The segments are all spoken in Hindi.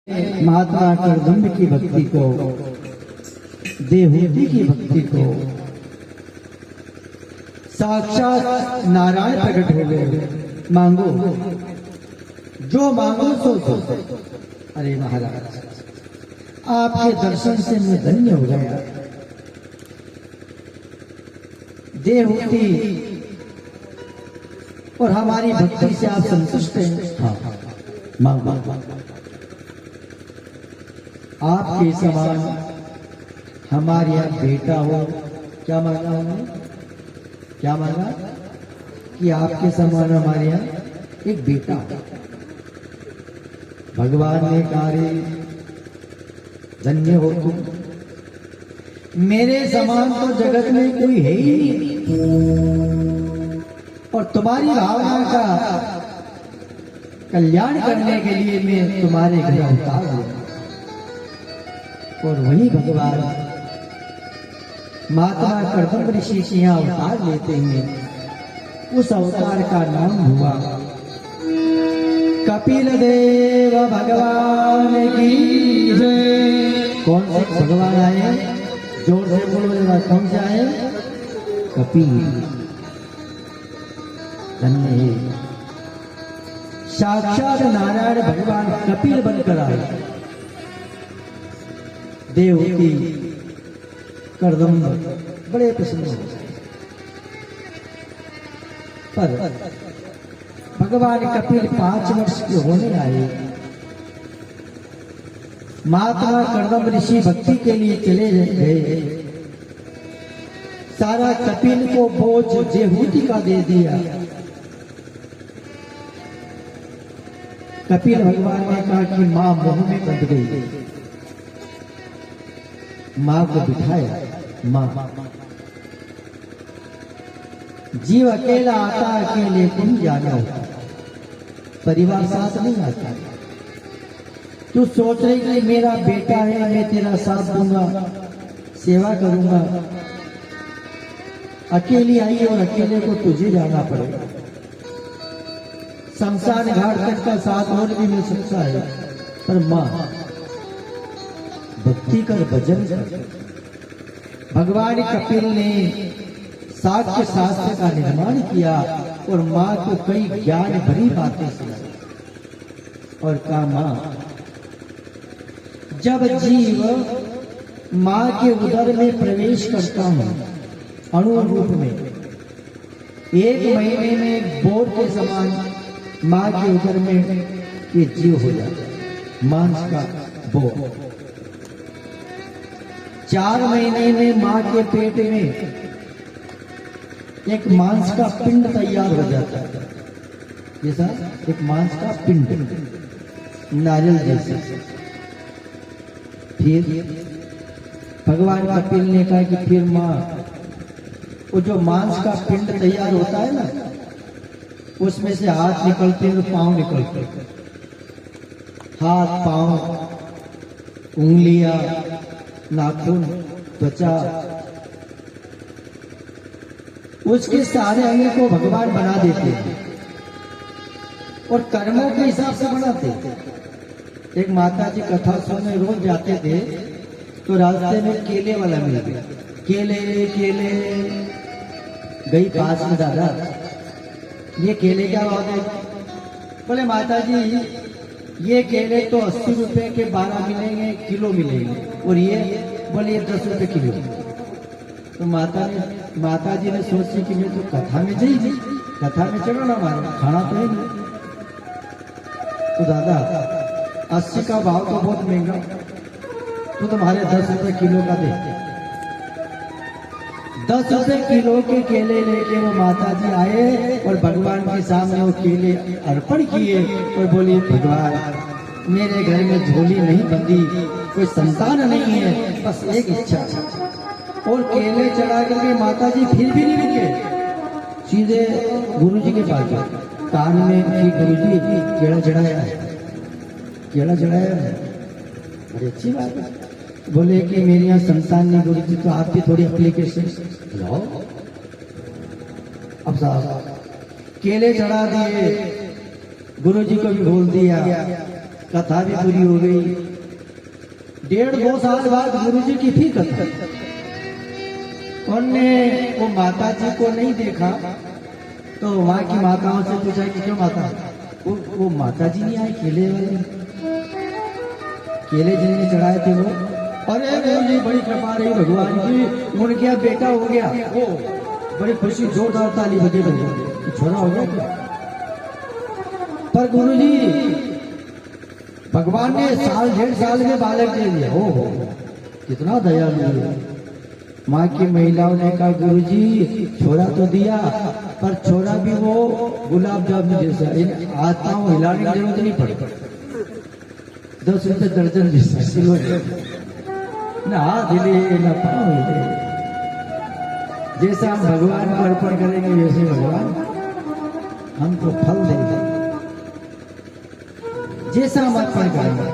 महात्मा करदम्ब की भक्ति को, देवहूति की भक्ति को साक्षात नारायण प्रकट हो गए। मांगो जो मांगो सो दो। अरे महाराज, आपके दर्शन से मैं धन्य हो गया। देवहूति और हमारी भक्ति से आप संतुष्ट हैं? हाँ, मांगो। आपके समान हमारे यहाँ बेटा हो। क्या मांगा हमने? क्या मांगा? कि आपके समान हमारे यहाँ एक बेटा हो। भगवान ने कहा, रे धन्य हो तुम, मेरे समान तो जगत में कोई है ही नहीं, और तुम्हारी भावना का कल्याण करने के लिए मैं तुम्हारे घर अवतार हूं। और वही भगवान महात्मा करदम्ब ऋषि के यहाँ अवतार लेते हैं। उस अवतार का नाम हुआ कपिल देव भगवान की जय। कौन से भगवान आए? जोर से बोलो जरा, कौन से आए? कपिल। धन्य है, साक्षात नारायण भगवान कपिल बनकर आए। देवहूति करदम्ब बड़े प्रसन्न हो गए। पर भगवान कपिल 5 वर्ष के होने आए। महात्मा करदम्ब ऋषि भक्ति के लिए चले गए। सारा कपिल को बोझ देवहूति का दे दिया। कपिल भगवान ने कहा कि मां मोह में बंध गई। मां को बिठाया। मां, जीव अकेला आता, अकेले को ही जाना होता, परिवार साथ नहीं आता। तू सोच रही कि मेरा बेटा है, मैं तेरा साथ दूंगा, सेवा करूंगा। अकेली आई और अकेले को तुझे जाना पड़ेगा। शमशान घाट तक का साथ और भी मिल सकता है, पर मां भक्ति कर, भजन कर। भगवान कपिल ने साक्ष्य शास्त्र का निर्माण किया और मां को कई ज्ञान भरी बातें सुनाई। और कहा, मां, जब जीव मां के उदर में प्रवेश करता हूं अणु रूप में, 1 महीने में बोर के समान मां के उदर में ये जीव हो जाता है, मांस का बोर। 4 महीने में मां के पेट में एक मांस का पिंड तैयार हो जाता है, जैसा एक मांस का पिंड, नारियल जैसा। फिर भगवान कपिल ने कहा कि फिर मां, वो जो मांस का पिंड तैयार होता है ना, उसमें से हाथ निकलते हैं, पांव निकलते हैं। हाथ, पांव, उंगलियां, नाखून, त्वचा, उसके सारे अंग को भगवान बना देते हैं और कर्मों के हिसाब से बनाते हैं। एक माता जी कथा सुनने रोज जाते थे, तो रास्ते में केले वाला मिल गया। केले केले, गई पास में, दादा ये केले क्या भाव है? बोले माता जी ये केले तो 80 रुपए के 12 मिलेंगे, किलो मिलेंगे, और ये बोले ये 10 रुपए किलो। तो माता जी ने सोची कि मैं तो कथा में जाइए, कथा में चलो ना, हमारा खाना तो है नहीं। तो दादा 80 का भाव तो बहुत महंगा, तो तुम्हारे 10 रुपए किलो का दे। 10 रुपए किलो के केले लेके वो माता जी आए और भगवान के सामने वो केले अर्पण किए और बोली, भगवान मेरे घर में झोली नहीं बंधी, कोई संतान नहीं है, बस एक इच्छा। और केले चढ़ा करके माता जी फिर भी नहीं रुके, सीधे गुरुजी के पास गए। कान में कि गुरुजी केला चढ़ाया है, केला चढ़ाया है। अरे अच्छी बात है। बोले कि मेरे यहाँ संतान नहीं गुरुजी, तो आपकी थोड़ी एप्लीकेशन लाओ। अब साहब केले चढ़ा दिए, गुरुजी को भी बोल दिया, कथा भी पूरी हो गई। 1.5-2 साल बाद गुरु जी की फिर कथा। उनने वो माता जी को नहीं देखा तो वहां की माताओं से पूछा कि क्यों माता, वो माता जी नहीं आए, केले वाले केले जिन्हें चढ़ाए थे वो। अरे गुरु जी बड़ी कृपा रही भगवान की, उनके यहाँ बेटा हो गया। वो बड़ी खुशी, जोरदार ताली बजे बजे, छोरा हो गया क्या? पर गुरु जी भगवान ने 1.5 साल में बालक दे दिया। हो कितना दयालु है। माँ की महिलाओं ने कहा गुरु जी छोरा तो दिया, पर छोरा भी वो गुलाब जामुन जैसा, इन आत्माओं हिलाने की जरूरत नहीं पड़ी। 10 रुपए दर्जन ना दिले ना पाँव हिले। जैसा हम भगवान को अर्पण करेंगे वैसे भगवान हमको फल देंगे। जैसा हम अर्पण करेंगे,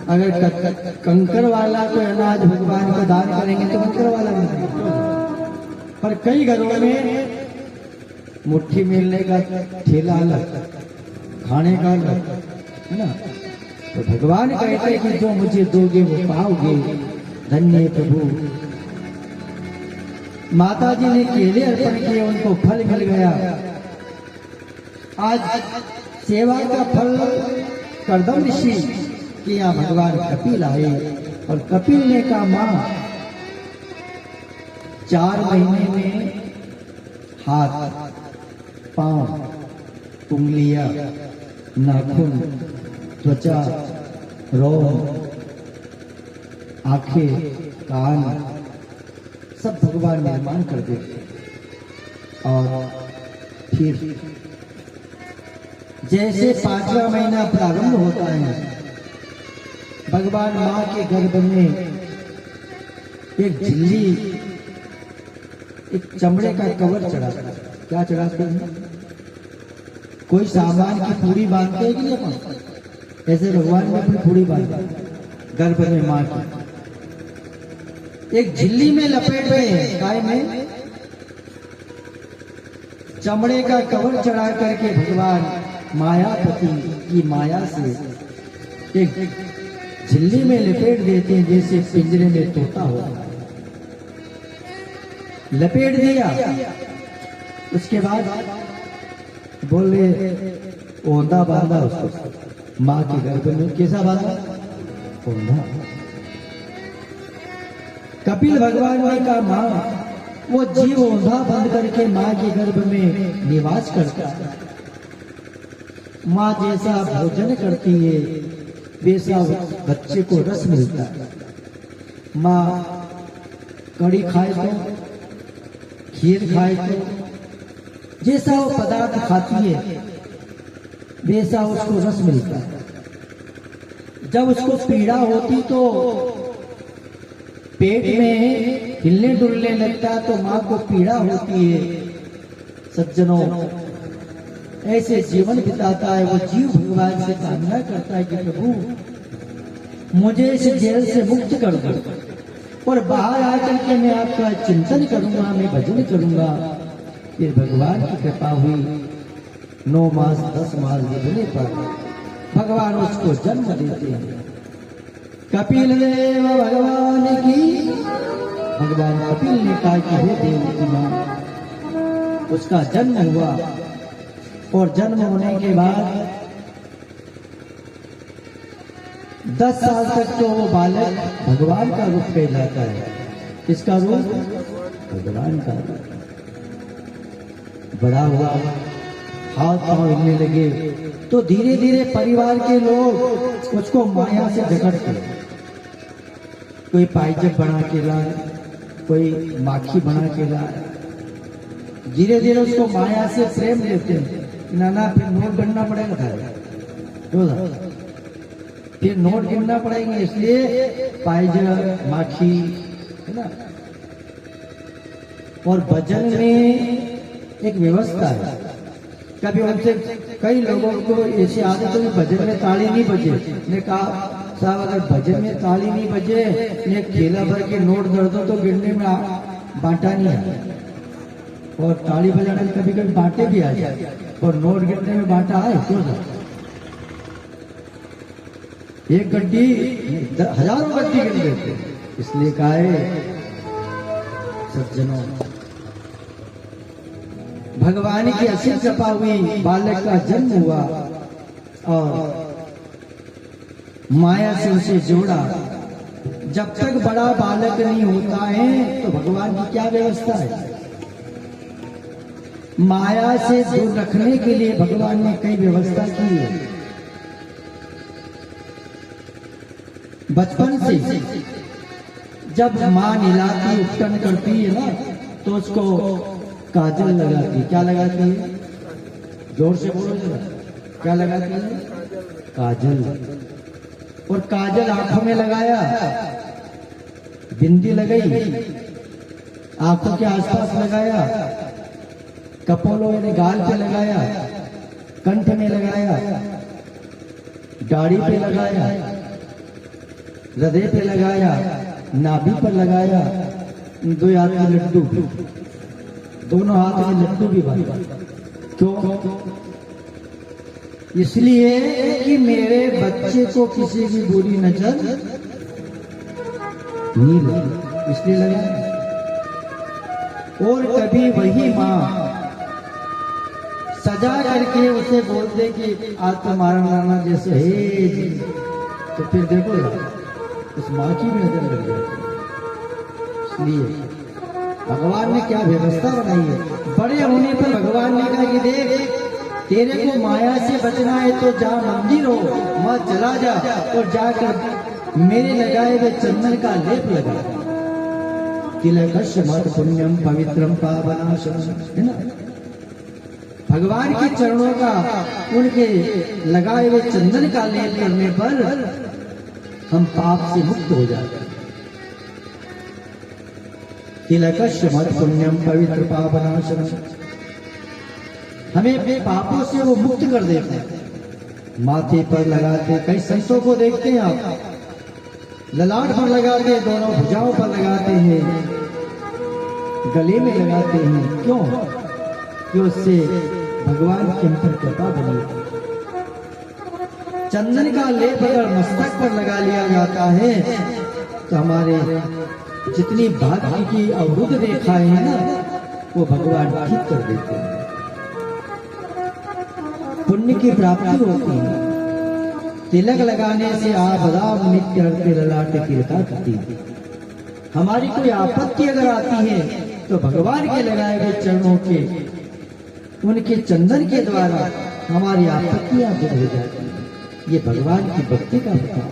अगर कंकर वाला कोई अनाज भगवान को दान करेंगे तो कंकर वाला मिलेगा। पर कई घरों में मुट्ठी मिलने का ठेला अलग, खाने का अलग है ना। तो भगवान कहते हैं कि जो मुझे दोगे वो पाओगे, धन्य प्रभु। माता जी ने केले अर्पण किए, उनको फल मिल गया। आज सेवा का फल कर्दम ऋषि कि यहाँ भगवान कपिल आए और कपिल ने कहा मां 4 महीने में हाथ, पांव, उंगलियां, नाखून, त्वचा, रोम, आंखें, कान सब भगवान निर्माण कर देते। और फिर जैसे 5वां महीना प्रारंभ होता है, भगवान माँ के गर्भ में एक झिल्ली, एक चमड़े का कवर चढ़ा। क्या चढ़ाते हैं? कोई सामान की पूरी बांधते हैं कि नहीं अपन? ऐसे भगवान ने अपनी पूरी बांधी गर्भ में माँ की, एक झिल्ली में लपेटे हैं। काय में? चमड़े का कवर चढ़ा करके भगवान मायापति की माया से एक झिल्ली में लपेट देते हैं, जैसे पिंजरे में तोता होता है। लपेट दिया, उसके बाद बोले ओंधा बांधा उसको माँ के गर्भ में। कैसा बांधा? ओंधा। कपिल भगवान ने कहा माँ वो जीव ओंधा बंद करके माँ के गर्भ में निवास करता है। माँ जैसा भोजन करती है वैसा बच्चे को रस मिलता है। माँ कड़ी खाए तो, खीर खाए तो, जैसा वो पदार्थ खाती है वैसा उसको रस मिलता है। जब उसको पीड़ा होती तो पेट में हिलने डुलने लगता तो माँ को पीड़ा होती है। सज्जनों, ऐसे जीवन बिताता है वो जीव भगवान से कामना करता है कि प्रभु मुझे इस जेल से मुक्त कर दो और बाहर आकर के मैं आपका चिंतन करूंगा, मैं भजन करूंगा। फिर भगवान की कृपा हुई। 9 मास 10 मास बीतने पर भगवान उसको जन्म देते हैं। कपिल देव भगवान की, भगवान कपिल ने कहा कि हे देव की मां, उसका जन्म हुआ। और जन्म होने के बाद 10 साल तक तो वो बालक भगवान का रूप कहलाता है। किसका रूप? भगवान का रूप। बड़ा हुआ, हाथ पांव हिलने लगे तो धीरे धीरे परिवार के लोग उसको माया से जकड़ते। कोई पायजब बना के लाए, कोई माखी बना के लाए। धीरे धीरे उसको माया से प्रेम लेते हैं। नाना फिर नोट गिनना पड़ेगा था, फिर नोट गिनना पड़ेंगे, इसलिए पायजब, माखी है ना। और भजन में एक व्यवस्था है। कभी उनसे कई लोगों को ऐसी आदत है भजन में ताली नहीं बजे। ने कहा साहब अगर भजन में ताली नहीं बजे ने केला भर के नोट दर दो तो गिनने में बांटा नहीं है। और ताली बजाने में कभी कभी बांटे भी आ जाए और नोट गिनने में बांटा आए क्यों? एक गड्डी हजारों गड्डी गिन देते। इसलिए कहा है सज्जनों, भगवान की असीम कृपा हुई, बालक का जन्म हुआ और माया से उसे जोड़ा। जब तक बड़ा बालक नहीं होता है तो भगवान की क्या व्यवस्था है? माया से दूर रखने के लिए भगवान ने कई व्यवस्था की है। बचपन से जब मां निलाती उपटन करती है ना, तो उसको काजल लगाती। क्या लगाती है? जोर से बोलो जरा, क्या लगाती है? काजल। और काजल आंखों में लगाया, बिंदी लगाई, आंखों के आसपास लगाया, कपोलों ने गाल पे लगाया, कंठ में लगाया, दाढ़ी पे लगाया, हृदय पे लगाया, नाभि पर लगाया, दो हाथ में लड्डू, दोनों हाथ में लड्डू भी बांधा। क्यों? इसलिए कि मेरे बच्चे को किसी की बुरी नजर नहीं लगे, इसलिए लगा। और कभी वही मां सजा करके उसे बोल दे कि आज तो मारना जैसे है, तो फिर देखो उस मां की भी नजर लग जाती है। इसलिए भगवान ने क्या व्यवस्था बनाई है। बड़े होने पर भगवान ने कहा कि देख, तेरे को माया से बचना है तो जा मंदिर हो, वहां चला जा और जाकर मेरे लगाए हुए चंदन का लेप लगा। तिलकस्य मत पुण्यम पवित्रम पावनाशम, है ना? भगवान के चरणों का, उनके लगाए हुए चंदन का लेप करने पर हम पाप से मुक्त हो जाते हैं। तिलकस्य मत पुण्यम पवित्र पावनाशम, हमें अपने पापों से वो मुक्त कर देते हैं। माथे पर लगाते, कई संतों को देखते हैं आप, ललाट पर लगाते हैं, दोनों भुजाओं पर लगाते हैं, गले में लगाते हैं। क्यों? कि उससे भगवान के अंतर कृपा बनी। चंदन का लेप अगर मस्तक पर लगा लिया जाता है तो हमारे जितनी भाग्य की अवरुद्ध रेखाएं हैं ना, वो भगवान ठीक कर देते हैं, पुण्य की प्राप्ति होती है। तिलक लगाने से आप नित्य हरते ललाट कृपा करती। हमारी कोई आपत्ति अगर आती है तो भगवान के लगाए हुए चरणों के, उनके चंदन के द्वारा हमारी आपत्तियां दूर हो जाती है। ये भगवान की भक्ति का प्रभाव।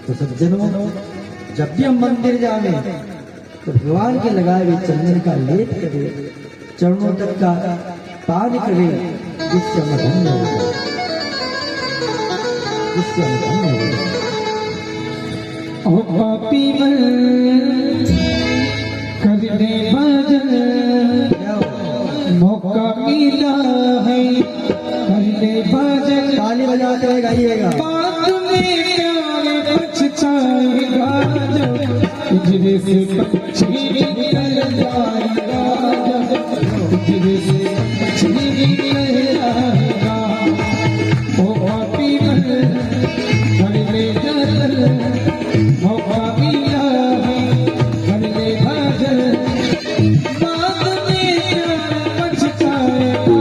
तो सज्जनों, जब भी हम मंदिर जावे तो भगवान के लगाए हुए चंदन का लेप करें, चरणों तक का पान करें, जिससे हम धन्य हो जाए, जिससे हम धन्य हो जाए। ओ पापी मन कर दे भजन, मौका मिला है कर दे भजन। ताली बजाते हुए गाइएगा। बात में प्यारे पछताएगा, पिंजरे से पक्षी निकल जाएगा, पिंजरे से पक्षी निकल जाएगा। ओ पापी मन कर ले भजन, मौका मिला है कर ले भजन। बात में प्यारे पछताएगा,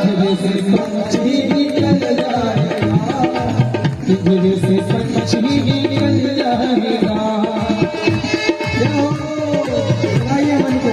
पिंजरे से पक्षी निकल जाएगा, पिंजरे से पक्षी निकल जाएगा। गाइए मन को।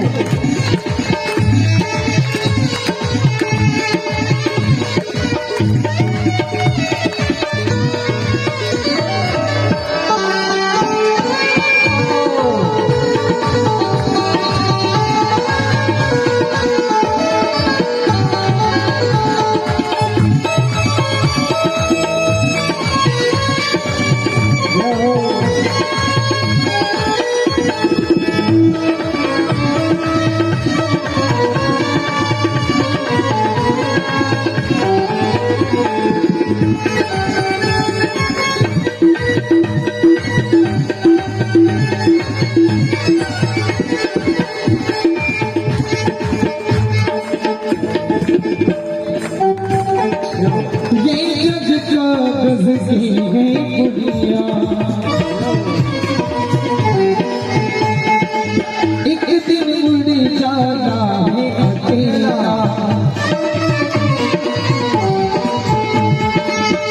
ये जग का की है गुड़िया, एक दिन उड़ जाना है अकेला,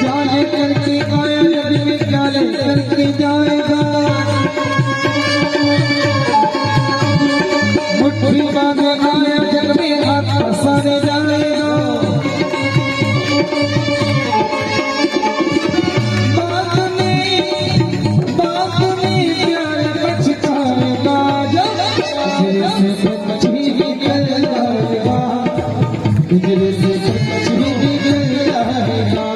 चाले करके आया जब में चाले करके जाएगा, मुट्ठी बांधे आया जग में हाथ फंसाने जाएगा, बात में प्यार पछताएगा, जब से पक्षी निकल जाएगा, बिजली से पक्षी निकल जाएगा।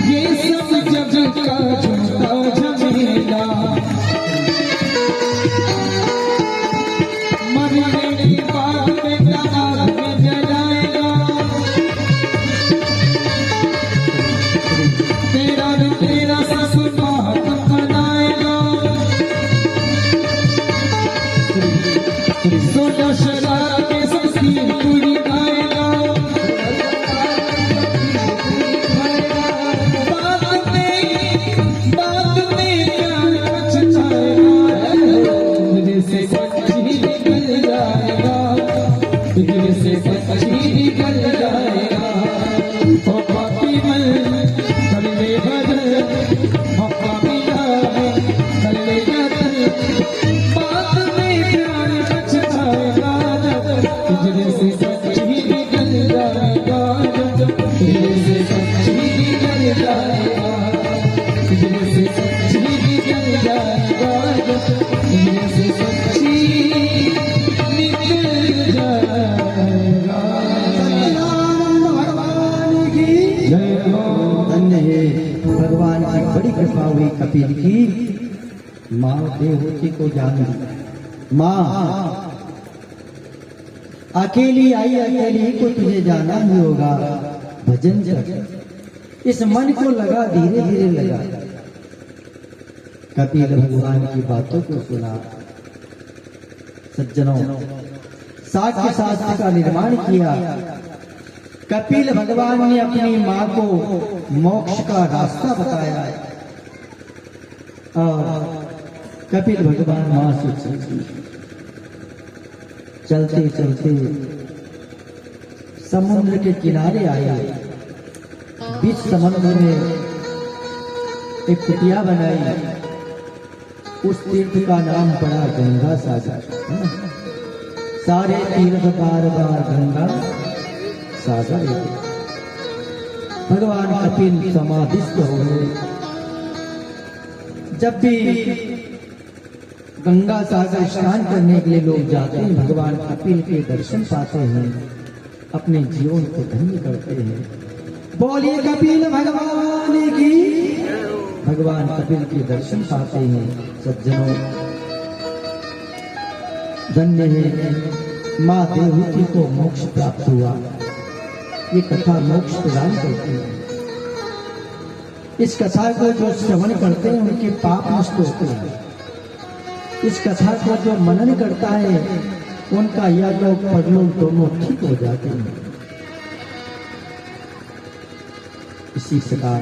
ये सब जग का झूठा झमेला, मरने की बात में आग में जलाएगा, तेरा सब बात बनाएगा, सोचा शराब के सबकी पूरी खाएगा, बात में प्यार पछताएगा, दिल से पक्षी निकल जाएगा, दिल से पक्षी निकल जाएगा, ओ पापी मन कल्ले बदल, ओ पापी जाए कल्ले बदल, बात में प्यार पछताएगा, दिल से पक्षी निकल जाएगा, दिल से पक्षी निकल जाएगा, दिल से पक्षी निकल जाएगा, दिल से पक्षी निकल जाएगा। भगवान की जय हो। धन्य है भगवान की बड़ी कृपा हुई कपिल की। माँ देवहूति को जान ली, माँ अकेली आई अकेली को तुझे जाना ही होगा, भजन कर। इस मन को लगा, धीरे धीरे लगा। कपिल भगवान की बातों को सुना। सज्जनों, साक्य शास्त्र का निर्माण किया। कपिल भगवान ने अपनी मां को मोक्ष का रास्ता बताया और कपिल भगवान मां से चलते चलते समुद्र के किनारे आए। बीच समुद्र में एक कुटिया बनाई। उस तीर्थ का नाम पड़ा गंगा सागर। सारे तीर्थ बार बार गंगा सागर। भगवान कपिल समाधिस्थ हो गए। जब भी गंगा सागर स्नान करने के लिए लोग जाते हैं, भगवान कपिल के दर्शन पाते हैं, अपने जीवन को धन्य करते हैं। बोलिए कपिल भगवान की। भगवान कपिल के दर्शन पाते हैं। सज्जनों, धन्य है माँ देवहूति को मोक्ष प्राप्त हुआ। ये कथा मोक्ष प्रदान करती है। इस कथा को जो श्रवण करते हैं उनके पाप नष्ट होते हैं। इस कथा को जो मनन करता है उनका यह परलोक दोनों ठीक हो जाते हैं। इसी प्रकार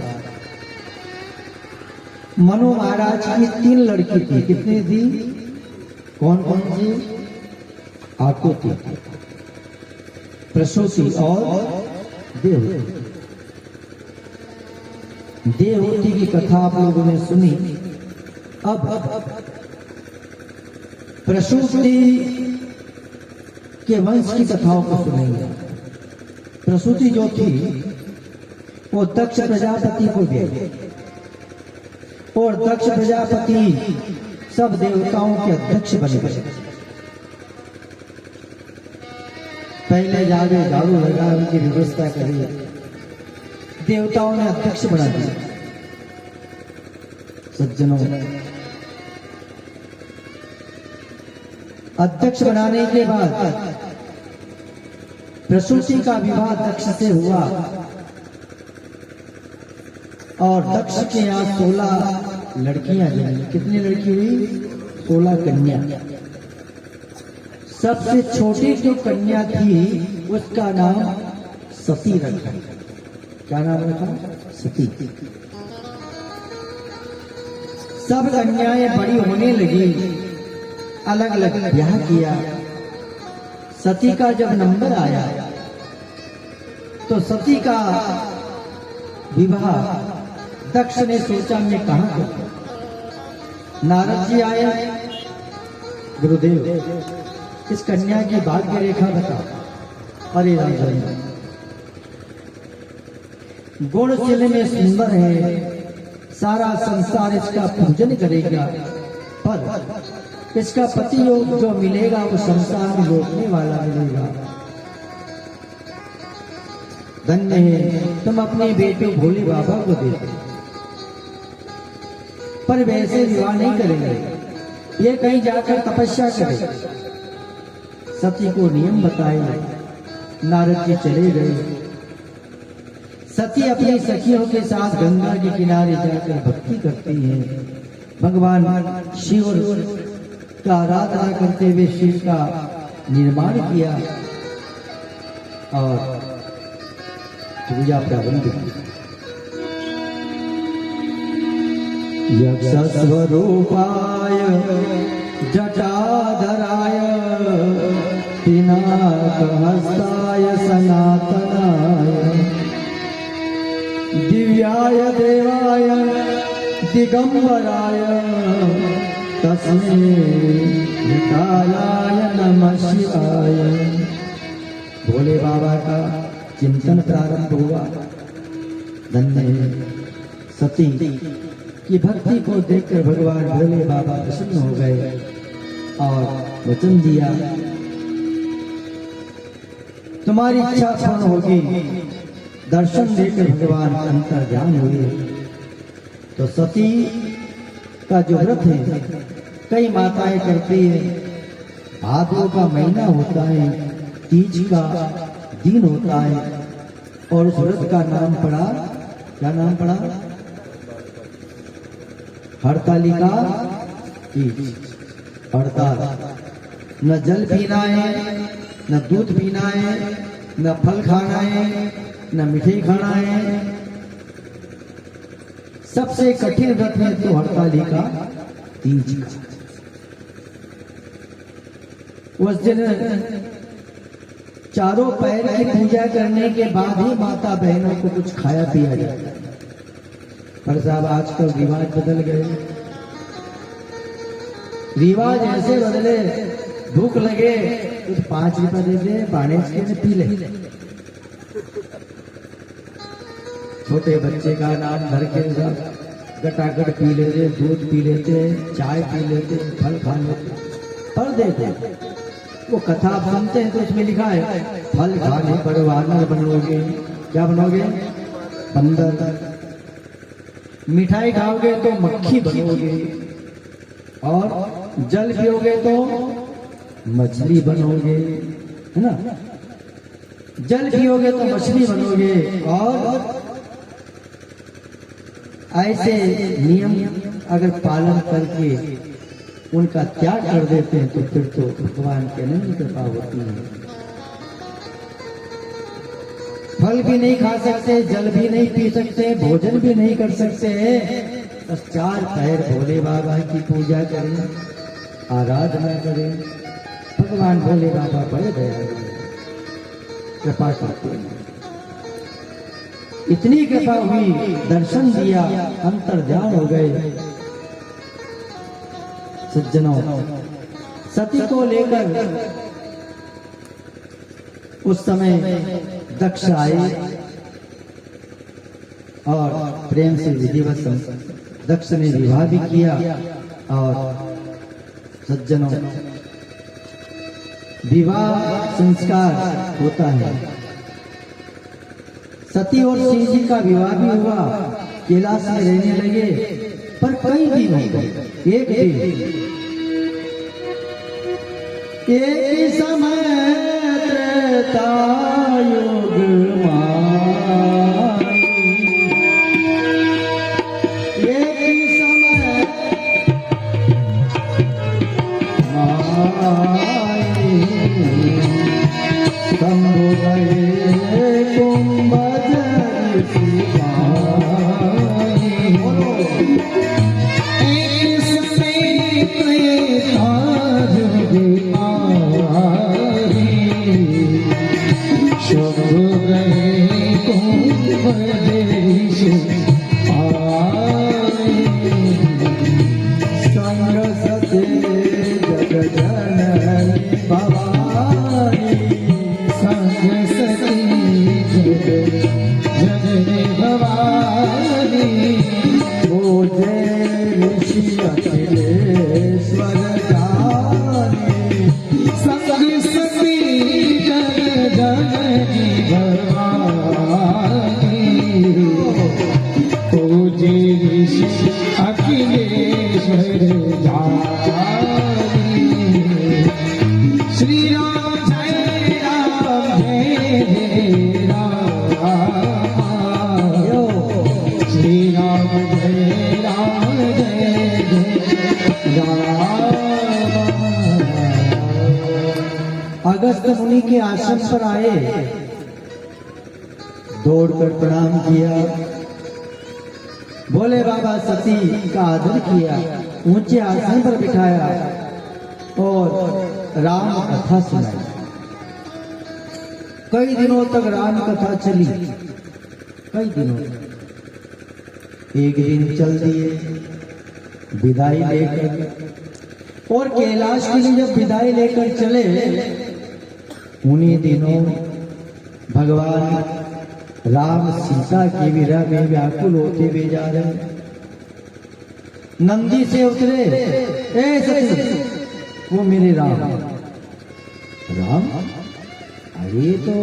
मनु महाराज की 3 लड़की थी। कितनी थी? कौन कौन सी? आकुति, प्रसूति और देवहूति। देवहूति की कथा आप लोगों ने सुनी। अब प्रसूति उसके वंश की कथाओं को सुनेंगे। प्रसूति जो थी वो दक्ष प्रजापति को गई और दक्ष प्रजापति सब देवताओं के अध्यक्ष बन गए। पहले जाके झाड़ू लगा उनकी व्यवस्था करी, देवताओं ने अध्यक्ष बना दिया। सज्जनों, अध्यक्ष बनाने के बाद प्रसूति का विवाह दक्ष से हुआ और दक्ष के यहाँ 16 लड़कियां जन्मी। कितनी लड़की हुई? 16 कन्या। सबसे छोटी जो कन्या थी उसका नाम सती रखा। क्या नाम रखा? सती। सब कन्याएं बड़ी होने लगी, अलग अलग ब्याह किया। सती का जब नंबर आया तो सती का विवाह दक्ष ने सोचा मैं कहां करूं। नारद जी आए, गुरुदेव इस कन्या की भाग्य रेखा बताओ। अरे राजन, गुणशील में सुंदर है, सारा संसार इसका पूजन करेगा, पर इसका पति योग जो मिलेगा वो संसार में रोकने वाला मिलेगा। धन्य है तुम अपने बेटे भोले बाबा को दे दो, पर वैसे विवाह नहीं करेंगे, ये कहीं जाकर तपस्या करे। सती को नियम बताए, नारद जी चले गए। सती अपनी सखियों के साथ गंगा के किनारे जाकर भक्ति करती है। भगवान शिव का आराधना करते हुए शिव का निर्माण किया और पूजा प्रारंभ की। यक्ष स्वरूपाय जटाधराय पिनाकहस्ताय सनातनाय दिव्याय देवाय दिगंबराय तस्मै निकालाय नमः शिवाय। भोले बाबा का चिंतन प्रारंभ हुआ। धन्य सती की भक्ति को देखकर भगवान भोले बाबा प्रसन्न हो गए और वचन दिया, तुम्हारी इच्छा पूर्ण होगी। दर्शन देकर भगवान अंतर ध्यान हुए। तो सती का जो व्रत है कई माताएं करती है। भादों का महीना होता है, तीज का दिन होता है और उस व्रत का नाम पड़ा, क्या नाम पड़ा? हरतालिका तीज। हड़ताल, न जल पीना है, न दूध पीना है, न फल खाना है, न मिठाई खाना है। सबसे कठिन व्रत है तो हरतालिका तीज का। उस दिन चारों पैर की पूजा करने के बाद ही माता बहनों को कुछ खाया पिया जाता है। पर साहब आजकल रिवाज बदल गए। रिवाज ऐसे बदले, भूख लगे तो 5 रुपए दे दे, बाणेज के पी ले। छोटे बच्चे का नाम धर के गटागट पी लेते, दूध पी लेते, चाय पी लेते, फल खा लेते। पर देखो वो कथा आप सुनते हैं तो इसमें लिखा है फल खाने पर वानर बनोगे। क्या बनोगे? बंदर। मिठाई खाओगे तो मक्खी बनोगे और जल पियोगे तो मछली बनोगे, है ना? जल पियोगे तो मछली बनोगे। और ऐसे नियम अगर पालन करके उनका त्याग कर देते हैं तो फिर तो भगवान की अनंत कृपा होती है। फल भी नहीं खा सकते, जल भी नहीं पी सकते, भोजन भी नहीं कर सकते, बस 4 पैर भोले बाबा की पूजा करें, आराधना करें। भगवान भोले बाबा बड़े दयालु हैं, कृपा करते हैं। इतनी कृपा हुई, दर्शन दिया, अंतर ध्यान हो गए। सज्जनों, सती को लेकर उस समय दक्ष आए और प्रेम से विधिवत दक्ष ने विवाह भी किया। और सज्जनों, विवाह संस्कार होता है। सती और शिव जी का विवाह भी हुआ, कैलाश में रहने लगे। पर कई दिन हो गए, एक दिन एक समय त्रेता युग माई, एक समय माई शंभु गए कुंभजर सिपाही। एक समय त्रेता युग माई शंभु गए कुंभजर सिपाही। संग सते जग जननी भवानी, संग सती जग जननी भवानी। पूजे ऋषि अखिलेश्वर जानी, संग सती जग जननी भवानी। पूजे ऋषि अखिलेश्वर जानी। श्री राम जय राम श्री राम जय राम। अगस्त मुनि के आश्रम पर आए, दौड़कर प्रणाम किया, भोले बाबा सती का आदर किया, ऊंचे आसन पर बिठाया और राम कथा सुनाई। कई दिनों तक राम कथा चली, कई दिनों तक। एक दिन चल दिए विदाई लेकर, और कैलाश के लिए जब विदाई लेकर चले, उन्हीं दिनों भगवान राम सीता के विरह में व्याकुल होते हुए जा रहे। नंदी से उतरे, ए सती, वो मेरे राम। राम? अरे तो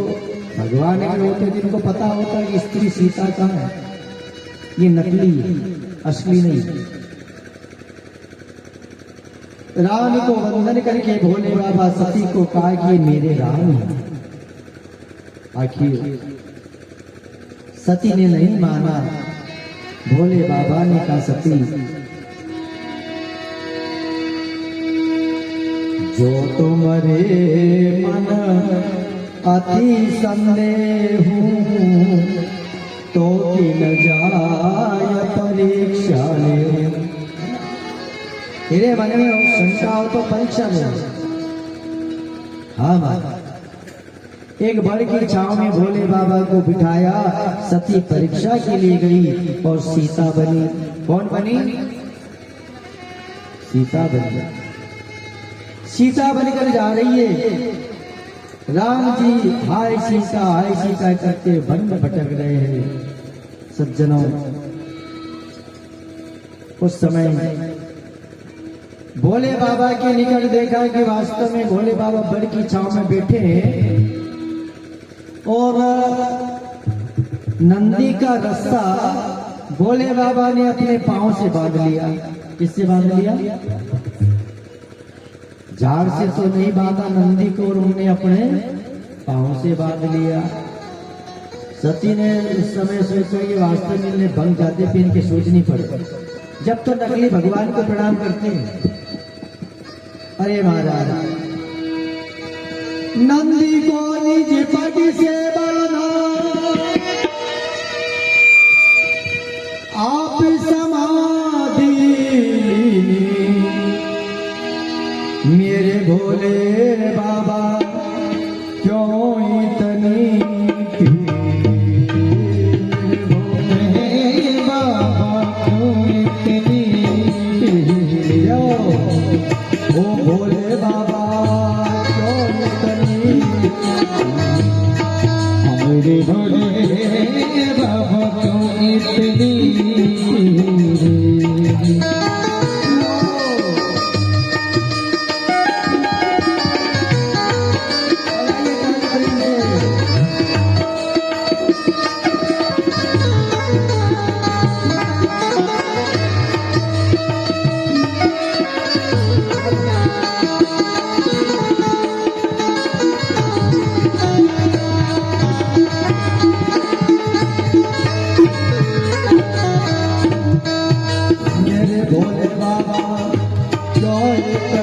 भगवान के होते जिनको पता होता है कि स्त्री सीता कहाँ है, ये नकली है, असली नहीं। राम को वंदन करके भोले बाबा सती को कहा कि ये मेरे राम हैं। आखिर सती ने नहीं माना। भोले बाबा ने कहा, सती जो तुम्हारे मन अति संदेह तो कि न जाय परीक्षा ले। तेरे मन में शंका हो तो परीक्षा ले। हाँ माता। एक बड़ की छांव में भोले बाबा को बिठाया, सती परीक्षा के लिए गई और सीता बनी। कौन बनी? सीता बनी। सीता बनकर जा रही है। राम जी हाय सीता करते वन में भटक रहे हैं। सज्जनों, उस समय भोले बाबा के निकट देखा कि वास्तव में भोले बाबा बड़ की छांव में बैठे हैं और नंदी का रास्ता भोले बाबा ने अपने पांव से बांध लिया। किससे बांध लिया? झाड़ से तो नहीं बांधा नंदी को, और उन्होंने अपने पांव से बांध लिया। सती ने उस समय सोचा कि वास्तव में इन्हें भंग जाते पहन के सोचनी पड़े, जब तो नकली भगवान को प्रणाम करते हैं। अरे महाराज, नंदी को निज पग से बांधा, आप समाधि मेरे भोले बाबा क्यों इतनी भोले बाबा क्यों इतनी भोले भोले बाबा क्यों इतनी भोले बाबा क्यों इतनी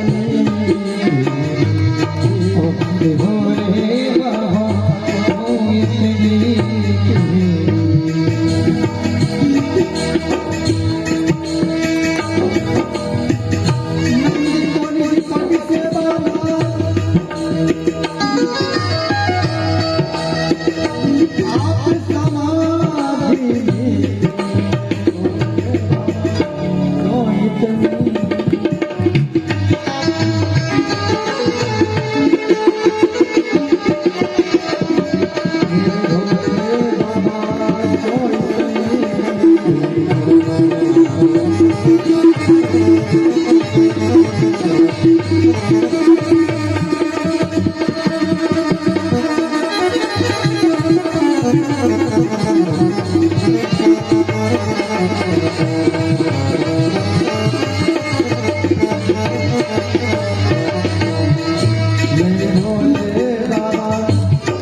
भोले बाबा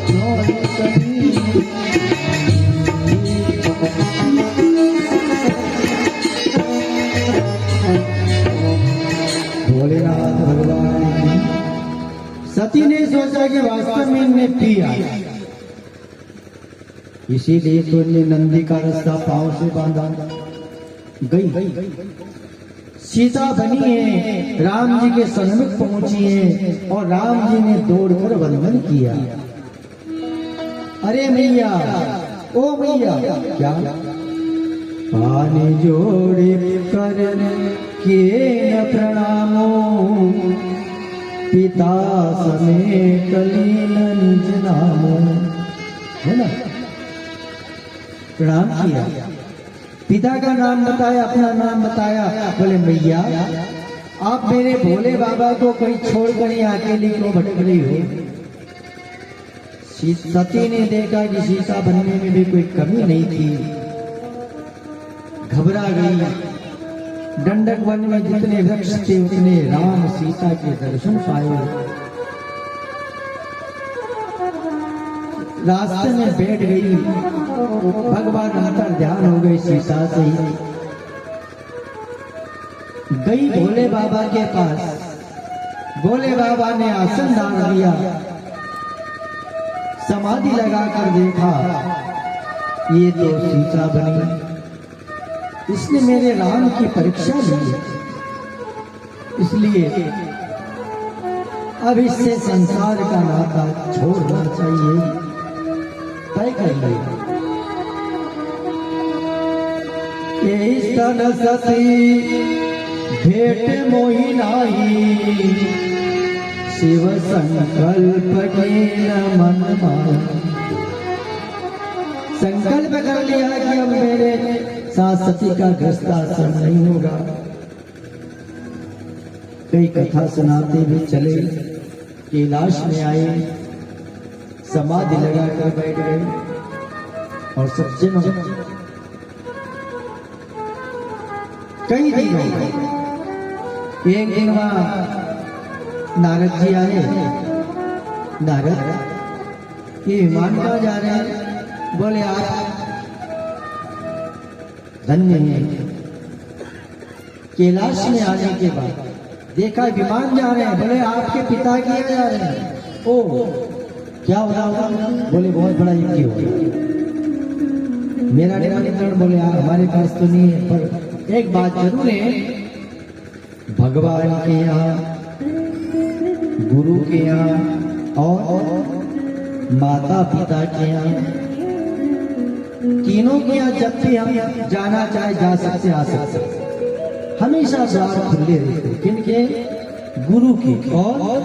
क्यों इतनी भोलेनाथ भगवान की सती ने सोचा कि वास्तव में इनने पिया, इसीलिए तो इन्हें नंदी का रास्ता पांव से बांधा। गई सीता बनी है, राम जी के सन्मुख पहुंची है और राम जी ने दौड़कर वंदन किया। अरे मैया, ओ मैया, क्या पानी जोड़े कर के न प्रणामो, पिता समेत लीन नामो, है ना? प्रणाम किया, पिता का नाम बताया, अपना नाम बताया। बोले मैया, आप मेरे भोले बाबा को कहीं छोड़कर यहाँ अकेली क्यों भटक रही हो? सती ने देखा कि सीता बनने में भी कोई कमी नहीं थी, घबरा गई। दंडक वन में जितने वृक्ष थे उतने राम सीता के दर्शन पाए। रास्ते में बैठ गई, भगवान अंतर ध्यान हो गई सीता से ही। गई भोले बाबा के पास, भोले बाबा ने आसन डाल दिया, समाधि लगाकर देखा, ये तो सीता बनी, इसने मेरे राम की परीक्षा ली, इसलिए अब इससे संसार का नाता छोड़ना चाहिए, तय कर लिया। यही सन सती भेट मोहि नाही, शिव संकल्प के न मन मान। संकल्प कर लिया कि अब मेरे साथ सती का ग्रस्ताश्रम नहीं होगा। कई कथा सुनाते हुए चले, कैलाश में आए, समाधि लगाकर बैठ गए और सज्जनों कई दिन हो गए। एक दिन वहां नारद जी आए। नारद, ये विमान कहाँ जा रहे हैं? बोले आप धन्य है। कैलाश में आने के बाद देखा विमान जा रहे हैं। बोले आपके पिता किया जा रहे हैं। ओ, क्या हो रहा होगा? बोले बहुत बड़ा यज्ञ हो गया। मेरा निमंत्रण बोले हमारे पास तो नहीं है, पर एक बात जरूर है, भगवान के यहाँ, गुरु के यहाँ और माता पिता के यहाँ, तीनों के यहाँ जब भी हम जाना चाहे जा सकते, आ सकते, हमेशा द्वार खुले रहते। किनके? गुरु की और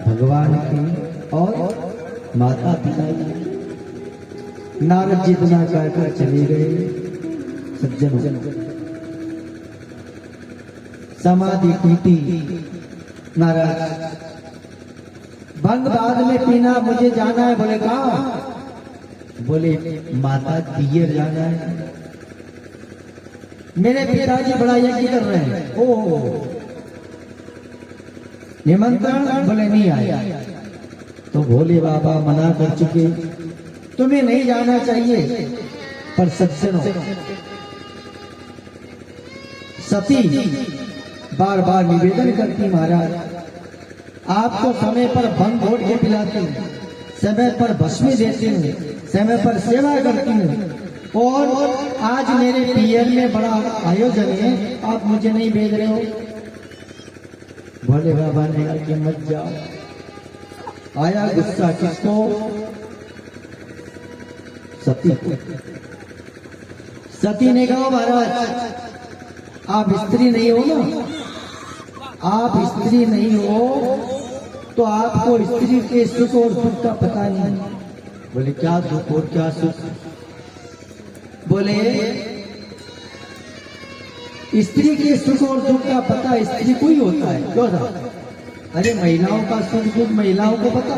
भगवान की और माता पिता की। नारद जी इतना कहकर चले गए। सज्जनों, समाधि टूटी। नाराज, भंग बाद में पीना, मुझे जाना है। बोले कहाँ? बोले माता पियर जाना है, मेरे पिताजी बड़ा यज्ञ कर रहे हैं। ओ निमंत्रण? बोले नहीं आया। तो भोले बाबा मना कर चुके, तुम्हें नहीं जाना चाहिए। पर सज्जनों, सती बार बार निवेदन करती, महाराज आपको समय पर भंग घोट के पिलाती हूँ, समय पर भस्मी देती हूँ, समय पर सेवा करती हूँ, और आज मेरे पियर में बड़ा आयोजन है, आप मुझे नहीं भेज रहे हो। भोले बाबा ने कहा कि मत जाओ। आया गुस्सा किसको? सती को। सती ने कहा महाराज आप स्त्री नहीं हो ना, आप स्त्री नहीं हो तो आपको स्त्री के सुख और दुख का पता नहीं। बोले क्या दुख और क्या सुख? बोले स्त्री के सुख और दुख का पता स्त्री को ही होता है। क्यों था? अरे महिलाओं का सुख दुख महिलाओं को पता।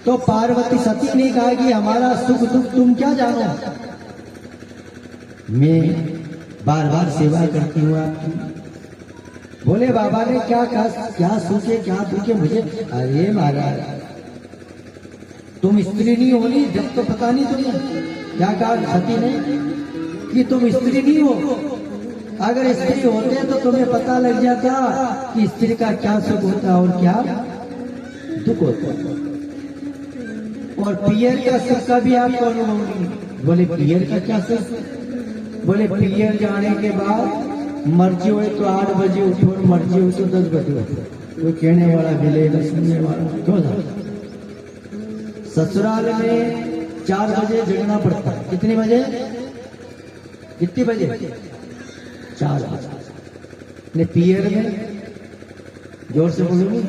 तो पार्वती सती ने कहा कि हमारा सुख दुख तुम क्या जानो, मैं बार बार सेवा करती हूँ आपकी। बोले बाबा ने क्या कहा, क्या सुख है क्या दुख है मुझे? अरे महाराज तुम स्त्री नहीं होनी जब तो पता नहीं तुम्हें। क्या कहा सती ने कि तुम स्त्री नहीं हो, अगर स्त्री होते तो तुम्हें पता लग जाता कि स्त्री का क्या सुख होता और क्या दुख होता। और पियर का सुख का भी आपको अनुभव नहीं। बोले पियर का क्या सुख? बोले पियर जाने के बाद मर्जी हो तो 8 बजे उठो, मर्जी हो तो 10 बजे उठो। वो कहने वाला मिलेगा, सुनने वाला क्यों था? ससुराल में 4 बजे जगना पड़ता है। कितने बजे? कितने बजे? 4 बजे। पियर में जोर से बोलोगे?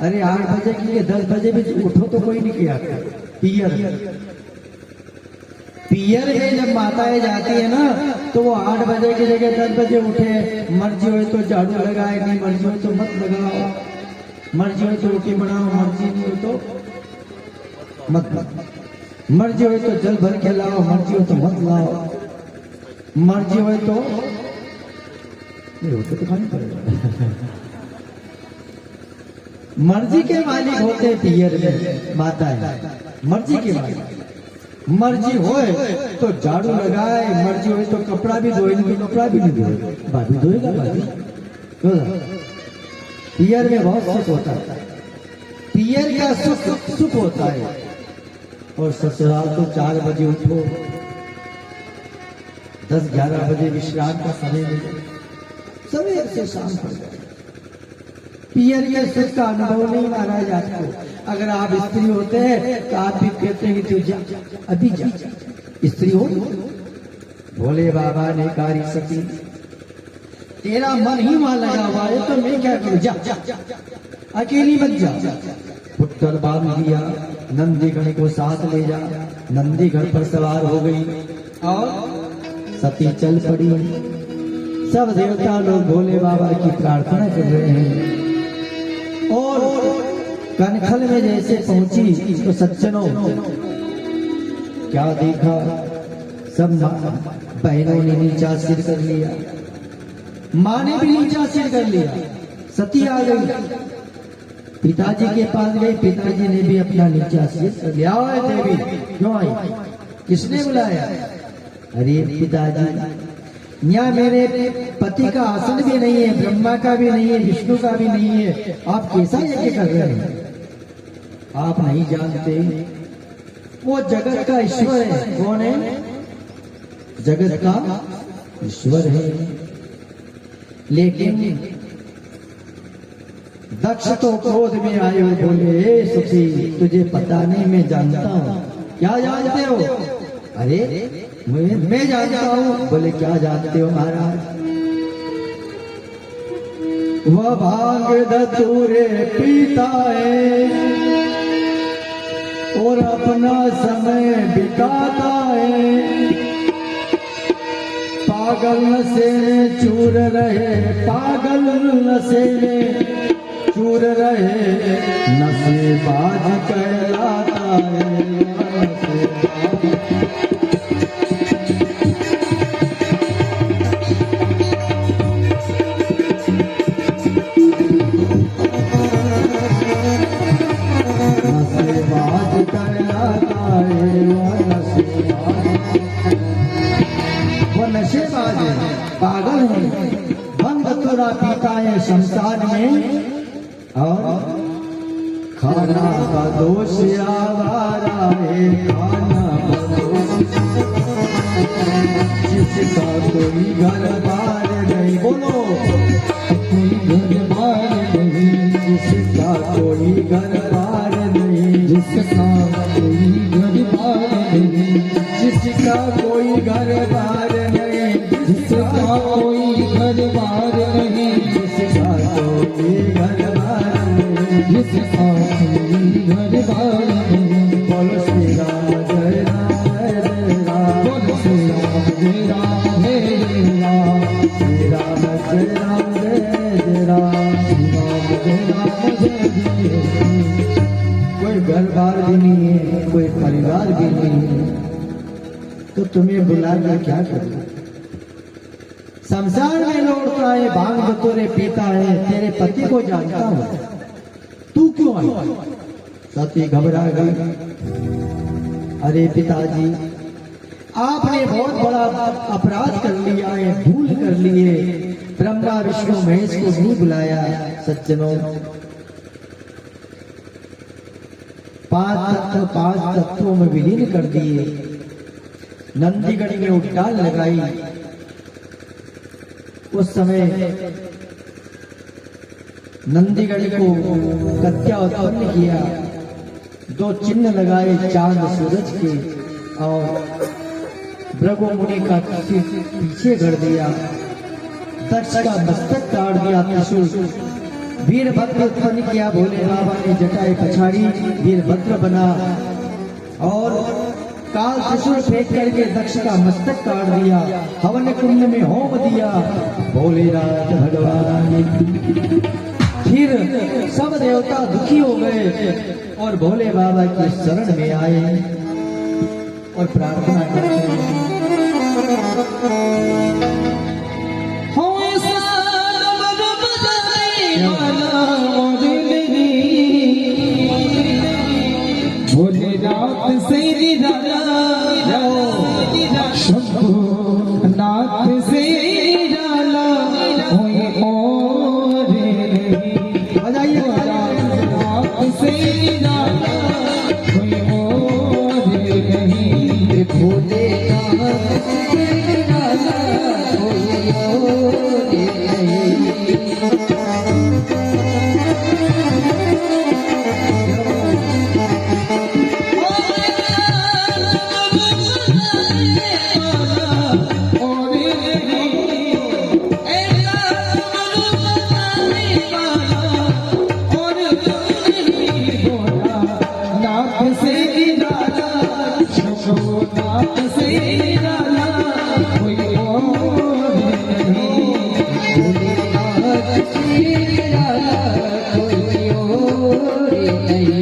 अरे 8 बजे के लिए 10 बजे भी उठो तो कोई नहीं किया। पियर में जब माताएं जाती है ना तो वो 8 बजे की जगह 10 बजे उठे। मर्जी हो तो झाड़ू लगाए, नहीं मर्जी हो तो मत लगाओ, मर्जी हो तो रोटी बनाओ, मर्जी नहीं हो तो मत, मर्जी हो तो जल भर के लाओ, मर्जी हो तो मत लाओ, मर्जी हो तो खानी पड़ेगा। मर्जी के मालिक होते हैं पियर में माताएं, मर्जी के मालिक। मर्जी होए तो झाड़ू लगाए, मर्जी होए तो कपड़ा भी धोए, नहीं कपड़ा भी नहीं धोए, भाभी धोएगा भाभी। पियर में बहुत सुख होता है, पियर का सुख होता है। और ससुराल तो 4 बजे उठो, 10-11 बजे विश्राम का समय मिले, सवेर से शाम पड़ जाए। पियर के सुख का अनुभव नहीं महाराज आपको। अगर आप स्त्री होते हैं तो आप भी कहते हैं कि तू जा, अभी जा, स्त्री हो। भोले बाबा ने कहा सती तेरा मन ही वहां लगा हुआ है तो मैं क्या करूं, जा, अकेली मत जा। पुत्र बांध लिया, नंदीगण को साथ ले जा। नंदी घर पर सवार हो गई और सती चल पड़ी। सब देवता लोग भोले बाबा की प्रार्थना कर रहे हैं। और कनखल में जैसे पहुंची तो सज्जनों क्या देखा, सब बहनों ने नीचा सिर कर लिया, माँ ने भी नीचा सिर कर लिया। सती आ गई, पिताजी के पास गई, पिताजी ने भी अपना नीचा सिर कर लिया। देवी क्यों आई, किसने बुलाया? अरे पिताजी यहाँ मेरे पति का आसन भी नहीं है, ब्रह्मा का भी नहीं है, विष्णु का भी नहीं है, आप कैसा यज्ञ कर रहे हैं? आप नहीं जानते वो जगत का ईश्वर है। कौन है? जगत का ईश्वर है। लेकिन दक्ष तो क्रोध में आए हुए बोले, सती तुझे पता नहीं, मैं जानता हूँ। क्या जानते हो? अरे मैं जानता हूँ। बोले क्या जानते हो महाराज? वह भांग धतूरे पीता है, और अपना समय बिताता है। पागल नशे में चूर रहे, पागल नशे में चूर रहे, नशेबाज कहलाता है। नशेबाज है, पागल है, भंग थोड़ा पीता है शमशान में, और खाना का दोष आवारा है, खाना का दोष, जिसका कोई घर बार नहीं, बोलो कोई घर बार नहीं, जिसका कोई घर बार नहीं, जिसका कोई घर बार नहीं, जिसका कोई घर बार नहीं, जिसका कोई घर बार नहीं, जिसका कोई घर बार नहीं, जिसका कोई घर बार नहीं। बोलो श्री राम जय राम जय राम, बोलो श्री राम जय राम जय राम, श्री राम जय राम जय राम, श्री राम जय राम जय राम। कोई घर बार भी नहीं है, कोई परिवार भी नहीं है, तो तुम्हें बुला कर क्या करें? शमशान में लौटता है, भांग बतौरे पीता है, तेरे पति को जानता हूं, तू क्यों आई? सती घबरा गई। अरे पिताजी, आपने बहुत बड़ा अपराध कर लिया है, भूल कर लिए, ब्रह्मा विष्णु महेश को नहीं बुलाया। सज्जनों, पांच तत्वों में विलीन कर दिए, नंदीगढ़ में उड़ान लगाई। उस समय नंदीगढ़ को कत्या उत्पन्न किया, दो चिन्ह लगाए चांद सूरज के, और भृगु मुनि का पीछे कर दिया, दक्ष का मस्तक काट दिया त्रिशूल, वीरभद्र उत्पन्न किया। भोले बाबा ने जटाएं पछाड़ी, वीरभद्र बना, और काल त्रिशूल फेंक करके दक्ष का मस्तक काट दिया, हवन कुंड में होम दिया। भोलेनाथ भगवान, फिर सब देवता दुखी हो गए और भोले बाबा के शरण में आए और प्रार्थना करते हैं। भोलेनाथ से निराला, शंभु नाथ से निराला, कोई और नहीं। बजाइए भोलेनाथ से निराला, कोई और नहीं। भोलेनाथ से निराला, कोई और नहीं।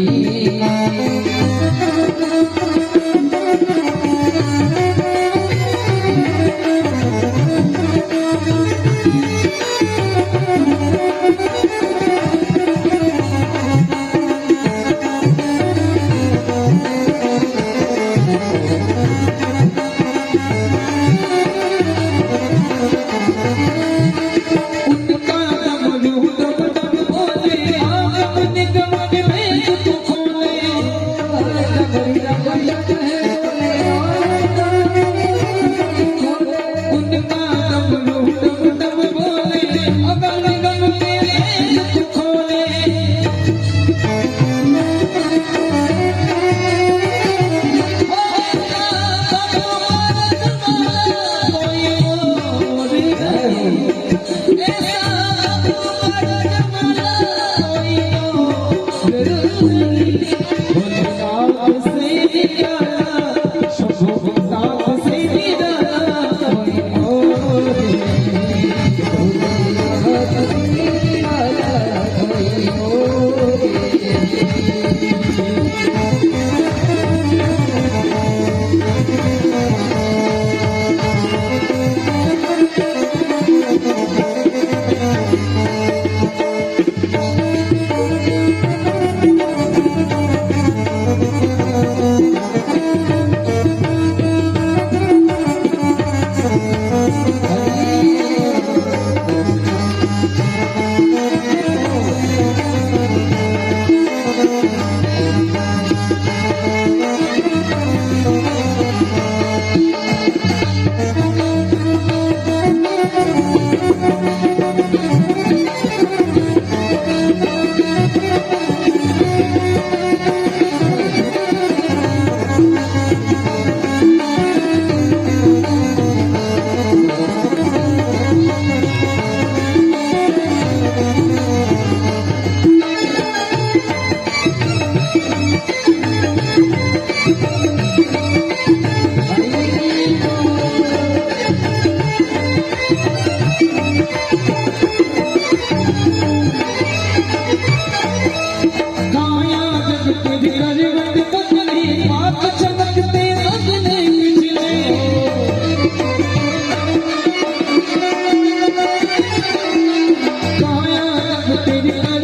उनका दम दम बोले, आग निगम में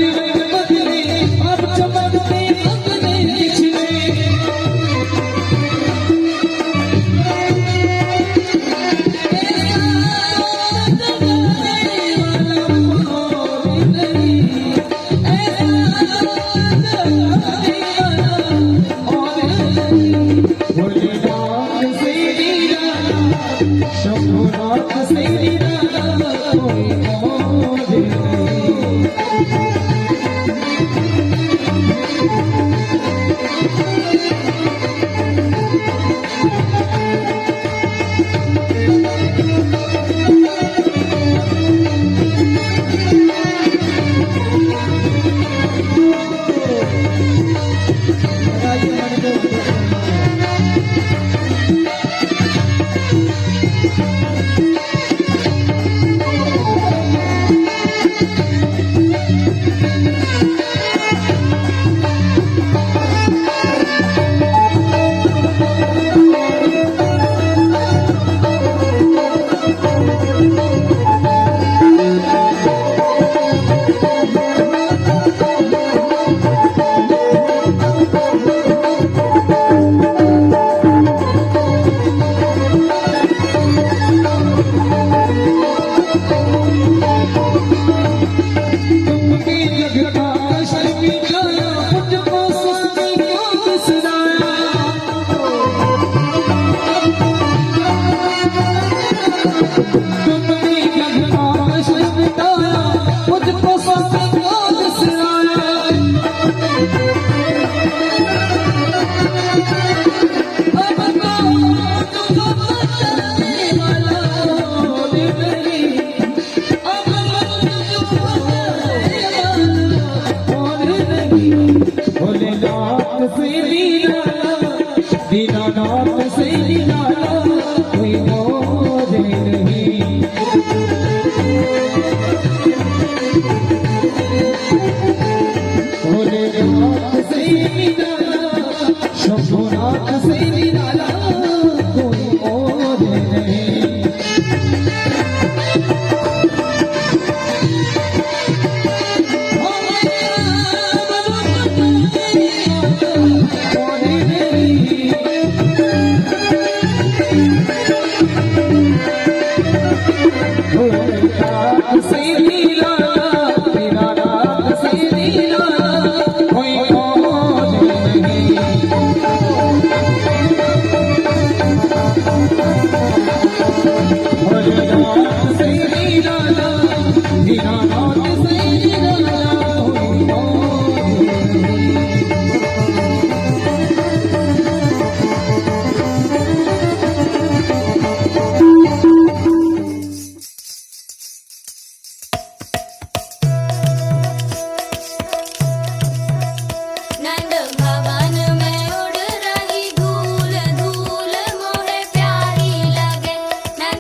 रंग बदले अब चमकते अपने पिछले शंभुनाथ से निराला कोई और नहीं। भोलेनाथ से निराला दीनानाथ से निराला कोई और नहीं। भोलेनाथ से निराला शंभुनाथ से